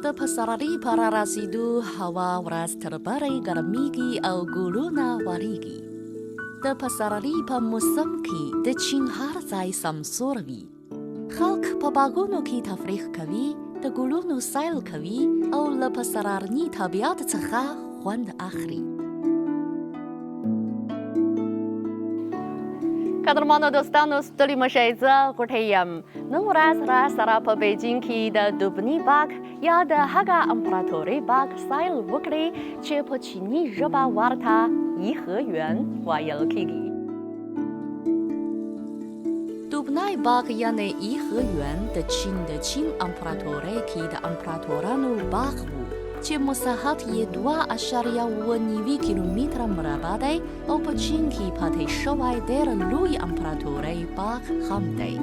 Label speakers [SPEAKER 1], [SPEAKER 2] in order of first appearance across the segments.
[SPEAKER 1] د پسرلي پر رسیدو هوا ورځ تر بلې ګرمیږي او ګلونه وریږي. د پسرلي په موسم کې د چین هر ځای سمسور وي. خلک په باغونو کې تفریح کوي، د ګلونو سیل کوي او له پسرلي طبیعت څخه خوند اخلي. قدرمنو دوستانو، ستړي مشئ، زه غوټۍ یم. نن ورځ را سره په بیجینګ کې د دوبني باغ یا د هغه امپراتورۍ باغ سیل وکړئ چې په چیني ژبه ورته ییښهیون ویل کیږي. دوبنی باغ یعنې ییښهیون د چین امپراتورۍ کې د امپراتورانو باغ و چې مساحت یې 2.9 کیلومتره مربع دی او په چین کې پاتې شوی ډېر لوی امپراتورۍ باغ هم دی.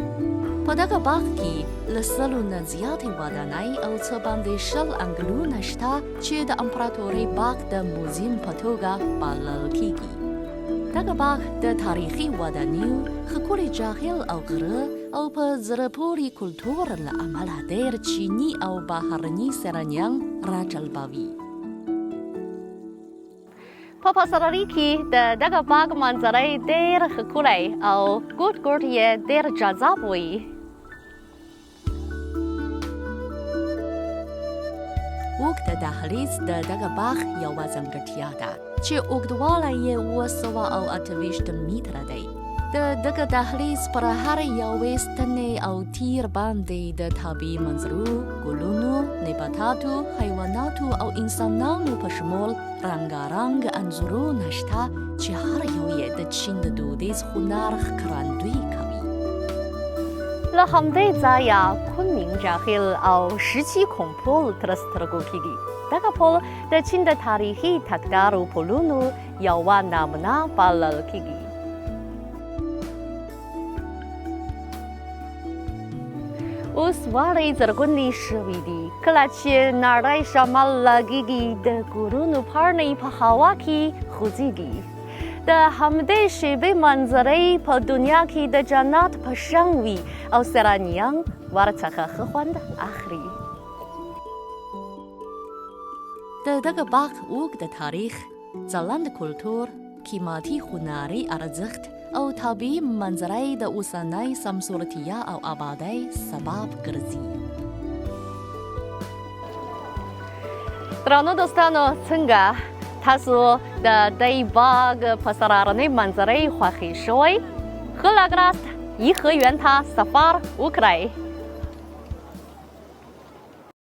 [SPEAKER 1] په دغه باغ کې له 100 نه زیاتې ودانۍ او څه باندې 20 انګړونه شته چې د امپراتورۍ باغ د موزیم په توګه بلل کیږي. دغه باغ د تاریخي ودانیو، ښکلي جهیل او غره او په زړه پورې کلتور له امله ډېر چیني او بهرني سیلانیان راجلبوي. په پسرلي کې د دغه باغ منظرې ډېر ښکلي او ګوټ یې ډېر جذاب وي. اوږد دهلیز د دغه باغ یوه ځانګړتیا ده چې اوږدوالی یې 228 متره دی. د دغه دهلیز پر هر یوې ستنې او تیر باندې د طبیعي منظرو، ګلونو، نباتاتو، حیواناتو او انسانانو په شمول رنګارنګ انځورونه شته چې هر یو یې د چین د دودیز هنر ښکارندویي کوي. له همدې ځایه کونمین جهیل او 17 کوم پل تر سترګو کیږي. دغه پل د چین د تاریخي تکدارو پلونو یوه نمونه بلل کیږي. اوس واړې زرغونې شوي دي. کله چې نړۍ شمال لګیږي، د ګلونو پاڼې په هوا کې خوځېږي. د همدې شیبې منظرې په دنیا کې د جنت په شان وي او سیلانیان ورڅخه ښه خوند اخلي. د دغه باغ اوږد تاریخ، ځلانده کلتور، قیمتي هنري ارزښت او طبیعي منظرې د اوسنۍ سمسورتیا او آبادۍ سبب ګرځي. درنو دوستانو، څنګه تاسو د دې باغ پسرلنۍ منظرې خوښې شوی؟ ښه لږ راست ییښهیون ته سفر وکړئ.